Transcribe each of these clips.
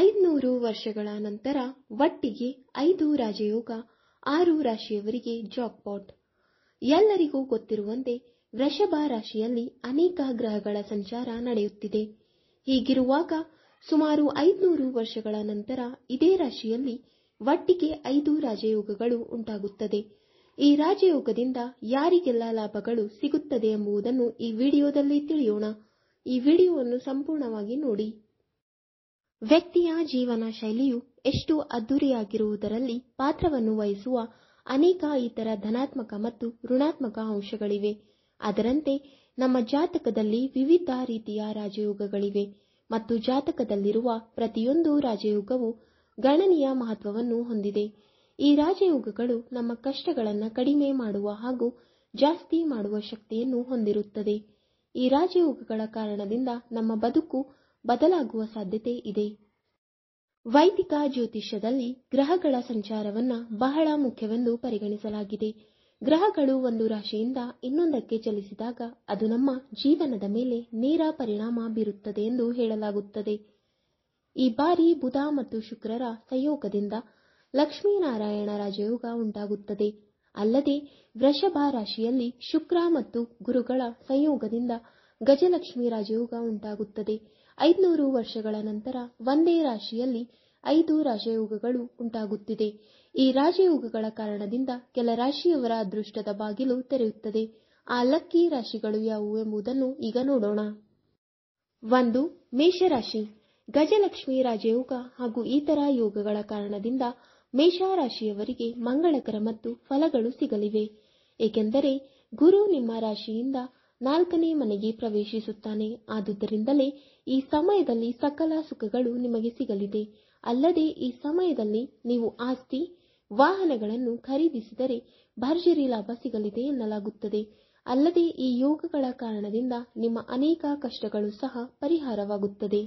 500 ವರ್ಷಗಳ ನಂತರ ಒಟ್ಟಿಗೆ 5 ರಾಜಯೋಗ 6 ರಾಶಿಯವರಿಗೆ ಜಾಕ್ಪಾಟ್. ಎಲ್ಲರಿಗೂ ಗೊತ್ತಿರುವಂತೆ ವೃಷಭ ರಾಶಿಯಲ್ಲಿ ಅನೇಕ ಗ್ರಹಗಳ ಸಂಚಾರ ನಡೆಯುತ್ತಿದೆ. ಹೀಗಿರುವಾಗ ಸುಮಾರು 500 ವರ್ಷಗಳ ನಂತರ ಇದೇ ರಾಶಿಯಲ್ಲಿ ಒಟ್ಟಿಗೆ 5 ರಾಜಯೋಗಗಳು ಉಂಟಾಗುತ್ತದೆ. ಈ ರಾಜಯೋಗದಿಂದ ಯಾರಿಗೆಲ್ಲ ಲಾಭಗಳು ಸಿಗುತ್ತದೆ ಎಂಬುದನ್ನು ಈ ವಿಡಿಯೋದಲ್ಲಿ ತಿಳಿಯೋಣ. ಈ ವಿಡಿಯೋವನ್ನು ಸಂಪೂರ್ಣವಾಗಿ ನೋಡಿ. ವ್ಯಕ್ತಿಯ ಜೀವನ ಶೈಲಿಯು ಎಷ್ಟು ಅದ್ಧೂರಿಯಾಗಿರುವುದರಲ್ಲಿ ಪಾತ್ರವನ್ನು ವಹಿಸುವ ಅನೇಕ ಇತರ ಧನಾತ್ಮಕ ಮತ್ತು ಋಣಾತ್ಮಕ ಅಂಶಗಳಿವೆ. ಅದರಂತೆ ನಮ್ಮ ಜಾತಕದಲ್ಲಿ ವಿವಿಧ ರೀತಿಯ ರಾಜಯೋಗಗಳಿವೆ ಮತ್ತು ಜಾತಕದಲ್ಲಿರುವ ಪ್ರತಿಯೊಂದು ರಾಜಯೋಗವು ಗಣನೀಯ ಮಹತ್ವವನ್ನು ಹೊಂದಿದೆ. ಈ ರಾಜಯೋಗಗಳು ನಮ್ಮ ಕಷ್ಟಗಳನ್ನು ಕಡಿಮೆ ಮಾಡುವ ಹಾಗೂ ಜಾಸ್ತಿ ಮಾಡುವ ಶಕ್ತಿಯನ್ನು ಹೊಂದಿರುತ್ತದೆ. ಈ ರಾಜಯೋಗಗಳ ಕಾರಣದಿಂದ ನಮ್ಮ ಬದುಕು ಬದಲಾಗುವ ಸಾಧ್ಯತೆ ಇದೆ. ವೈದಿಕ ಜ್ಯೋತಿಷ್ಯದಲ್ಲಿ ಗ್ರಹಗಳ ಸಂಚಾರವನ್ನು ಬಹಳ ಮುಖ್ಯವೆಂದು ಪರಿಗಣಿಸಲಾಗಿದೆ. ಗ್ರಹಗಳು ಒಂದು ರಾಶಿಯಿಂದ ಇನ್ನೊಂದಕ್ಕೆ ಚಲಿಸಿದಾಗ ಅದು ನಮ್ಮ ಜೀವನದ ಮೇಲೆ ನೇರ ಪರಿಣಾಮ ಬೀರುತ್ತದೆ ಎಂದು ಹೇಳಲಾಗುತ್ತದೆ. ಈ ಬಾರಿ ಬುಧ ಮತ್ತು ಶುಕ್ರರ ಸಂಯೋಗದಿಂದ ಲಕ್ಷ್ಮೀನಾರಾಯಣ ರಾಜಯೋಗ ಉಂಟಾಗುತ್ತದೆ. ಅಲ್ಲದೆ ವೃಷಭ ರಾಶಿಯಲ್ಲಿ ಶುಕ್ರ ಮತ್ತು ಗುರುಗಳ ಸಂಯೋಗದಿಂದ ಗಜಲಕ್ಷ್ಮಿ ರಾಜಯೋಗ ಉಂಟಾಗುತ್ತದೆ. 500 ವರ್ಷಗಳ ನಂತರ ಒಂದೇ ರಾಶಿಯಲ್ಲಿ 5 ರಾಜಯೋಗಗಳು ಉಂಟಾಗುತ್ತಿದೆ. ಈ ರಾಜಯೋಗಗಳ ಕಾರಣದಿಂದ ಕೆಲ ರಾಶಿಯವರ ಅದೃಷ್ಟದ ಬಾಗಿಲು ತೆರೆಯುತ್ತದೆ. ಆ ಲಕ್ಕಿ ರಾಶಿಗಳು ಯಾವುವು ಎಂಬುದನ್ನು ಈಗ ನೋಡೋಣ. 1. ಮೇಷರಾಶಿ. ಗಜಲಕ್ಷ್ಮಿ ರಾಜಯೋಗ ಹಾಗೂ ಇತರ ಯೋಗಗಳ ಕಾರಣದಿಂದ ಮೇಷರಾಶಿಯವರಿಗೆ ಮಂಗಳಕರ ಮತ್ತು ಫಲಗಳು ಸಿಗಲಿವೆ. ಏಕೆಂದರೆ ಗುರು ನಿಮ್ಮ ರಾಶಿಯಿಂದ 4ನೇ ಮನೆಗೆ ಪ್ರವೇಶಿಸುತ್ತಾನೆ. ಆದುದರಿಂದಲೇ ಈ ಸಮಯದಲ್ಲಿ ಸಕಲ ಸುಖಗಳು ನಿಮಗೆ ಸಿಗಲಿದೆ. ಅಲ್ಲದೆ ಈ ಸಮಯದಲ್ಲಿ ನೀವು ಆಸ್ತಿ ವಾಹನಗಳನ್ನು ಖರೀದಿಸಿದರೆ ಭರ್ಜರಿ ಲಾಭ ಸಿಗಲಿದೆ ಎನ್ನಲಾಗುತ್ತದೆ. ಅಲ್ಲದೆ ಈ ಯೋಗಗಳ ಕಾರಣದಿಂದ ನಿಮ್ಮ ಅನೇಕ ಕಷ್ಟಗಳು ಸಹ ಪರಿಹಾರವಾಗುತ್ತದೆ.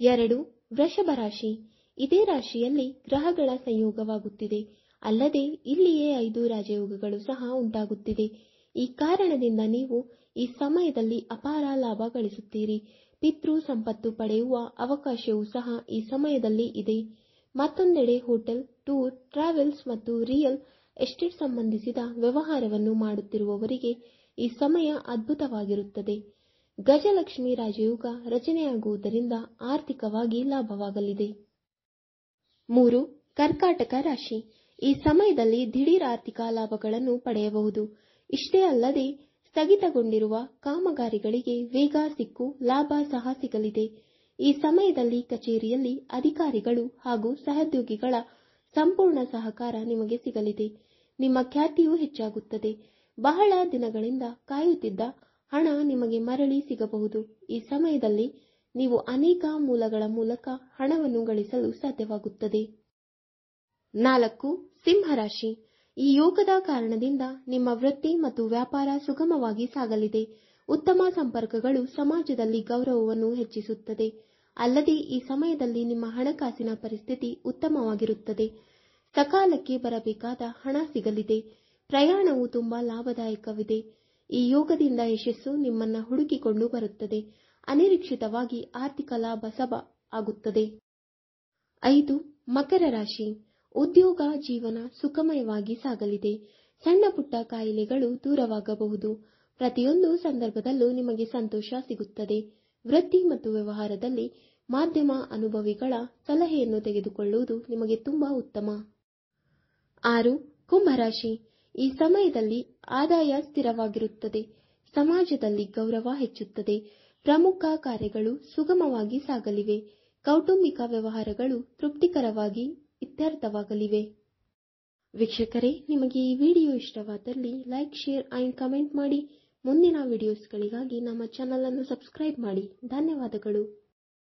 2. ವೃಷಭ ರಾಶಿ. ಇದೇ ರಾಶಿಯಲ್ಲಿ ಗ್ರಹಗಳ ಸಂಯೋಗವಾಗುತ್ತಿದೆ. ಅಲ್ಲದೆ ಇಲ್ಲಿಯೇ 5 ರಾಜಯೋಗಗಳು ಸಹ ಉಂಟಾಗುತ್ತಿದೆ. ಈ ಕಾರಣದಿಂದ ನೀವು ಈ ಸಮಯದಲ್ಲಿ ಅಪಾರ ಲಾಭ ಗಳಿಸುತ್ತೀರಿ. ಪಿತೃ ಸಂಪತ್ತು ಪಡೆಯುವ ಅವಕಾಶವೂ ಸಹ ಈ ಸಮಯದಲ್ಲಿ ಇದೆ. ಮತ್ತೊಂದೆಡೆ ಹೋಟೆಲ್, ಟೂರ್, ಟ್ರಾವೆಲ್ಸ್ ಮತ್ತು ರಿಯಲ್ ಎಸ್ಟೇಟ್ ಸಂಬಂಧಿಸಿದ ವ್ಯವಹಾರವನ್ನು ಮಾಡುತ್ತಿರುವವರಿಗೆ ಈ ಸಮಯ ಅದ್ಭುತವಾಗಿರುತ್ತದೆ. ಗಜಲಕ್ಷ್ಮಿ ರಾಜಯೋಗ ರಚನೆಯಾಗುವುದರಿಂದ ಆರ್ಥಿಕವಾಗಿ ಲಾಭವಾಗಲಿದೆ. 3. ಕರ್ಕಾಟಕ ರಾಶಿ. ಈ ಸಮಯದಲ್ಲಿ ದಿಢೀರ್ ಆರ್ಥಿಕ ಲಾಭಗಳನ್ನು ಪಡೆಯಬಹುದು. ಇಷ್ಟೇ ಅಲ್ಲದೆ ಸ್ಥಗಿತಗೊಂಡಿರುವ ಕಾಮಗಾರಿಗಳಿಗೆ ವೇಗ ಸಿಕ್ಕು ಲಾಭ ಸಹ ಸಿಗಲಿದೆ. ಈ ಸಮಯದಲ್ಲಿ ಕಚೇರಿಯಲ್ಲಿ ಅಧಿಕಾರಿಗಳು ಹಾಗೂ ಸಹೋದ್ಯೋಗಿಗಳ ಸಂಪೂರ್ಣ ಸಹಕಾರ ನಿಮಗೆ ಸಿಗಲಿದೆ. ನಿಮ್ಮ ಖ್ಯಾತಿಯೂ ಹೆಚ್ಚಾಗುತ್ತದೆ. ಬಹಳ ದಿನಗಳಿಂದ ಕಾಯುತ್ತಿದ್ದ ಹಣ ನಿಮಗೆ ಮರಳಿ ಸಿಗಬಹುದು. ಈ ಸಮಯದಲ್ಲಿ ನೀವು ಅನೇಕ ಮೂಲಗಳ ಮೂಲಕ ಹಣವನ್ನು ಗಳಿಸಲು ಸಾಧ್ಯವಾಗುತ್ತದೆ. 4. ಸಿಂಹರಾಶಿ. ಈ ಯೋಗದ ಕಾರಣದಿಂದ ನಿಮ್ಮ ವೃತ್ತಿ ಮತ್ತು ವ್ಯಾಪಾರ ಸುಗಮವಾಗಿ ಸಾಗಲಿದೆ. ಉತ್ತಮ ಸಂಪರ್ಕಗಳು ಸಮಾಜದಲ್ಲಿ ಗೌರವವನ್ನು ಹೆಚ್ಚಿಸುತ್ತದೆ. ಅಲ್ಲದೆ ಈ ಸಮಯದಲ್ಲಿ ನಿಮ್ಮ ಹಣಕಾಸಿನ ಪರಿಸ್ಥಿತಿ ಉತ್ತಮವಾಗಿರುತ್ತದೆ. ಸಕಾಲಕ್ಕೆ ಬರಬೇಕಾದ ಹಣ ಸಿಗಲಿದೆ. ಪ್ರಯಾಣವು ತುಂಬಾ ಲಾಭದಾಯಕವಿದೆ. ಈ ಯೋಗದಿಂದ ಯಶಸ್ಸು ನಿಮ್ಮನ್ನ ಹುಡುಕಿಕೊಂಡು ಬರುತ್ತದೆ. ಅನಿರೀಕ್ಷಿತವಾಗಿ ಆರ್ಥಿಕ ಲಾಭ ಸಭ ಆಗುತ್ತದೆ. 5. ಮಕರ ರಾಶಿ. ಉದ್ಯೋಗ ಜೀವನ ಸುಖಮಯವಾಗಿ ಸಾಗಲಿದೆ. ಸಣ್ಣ ಪುಟ್ಟ ಕಾಯಿಲೆಗಳು ದೂರವಾಗಬಹುದು. ಪ್ರತಿಯೊಂದು ಸಂದರ್ಭದಲ್ಲೂ ನಿಮಗೆ ಸಂತೋಷ ಸಿಗುತ್ತದೆ. ವೃತ್ತಿ ಮತ್ತು ವ್ಯವಹಾರದಲ್ಲಿ ಮಾಧ್ಯಮ ಅನುಭವಿಗಳ ಸಲಹೆಯನ್ನು ತೆಗೆದುಕೊಳ್ಳುವುದು ನಿಮಗೆ ತುಂಬಾ ಉತ್ತಮ. 6. ಕುಂಭರಾಶಿ. ಈ ಸಮಯದಲ್ಲಿ ಆದಾಯ ಸ್ಥಿರವಾಗಿರುತ್ತದೆ. ಸಮಾಜದಲ್ಲಿ ಗೌರವ ಹೆಚ್ಚುತ್ತದೆ. ಪ್ರಮುಖ ಕಾರ್ಯಗಳು ಸುಗಮವಾಗಿ ಸಾಗಲಿವೆ. ಕೌಟುಂಬಿಕ ವ್ಯವಹಾರಗಳು ತೃಪ್ತಿಕರವಾಗಿ ಇತ್ಯರ್ಥವಾಗಲಿವೆ. ವೀಕ್ಷಕರೇ, ನಿಮಗೆ ಈ ವಿಡಿಯೋ ಇಷ್ಟವಾದಲ್ಲಿ ಲೈಕ್, ಶೇರ್ ಅಂಡ್ ಕಮೆಂಟ್ ಮಾಡಿ. ಮುಂದಿನ ವಿಡಿಯೋಸ್ಗಳಿಗಾಗಿ ನಮ್ಮ ಚಾನಲ್ ಅನ್ನು ಸಬ್ಸ್ಕ್ರೈಬ್ ಮಾಡಿ. ಧನ್ಯವಾದಗಳು.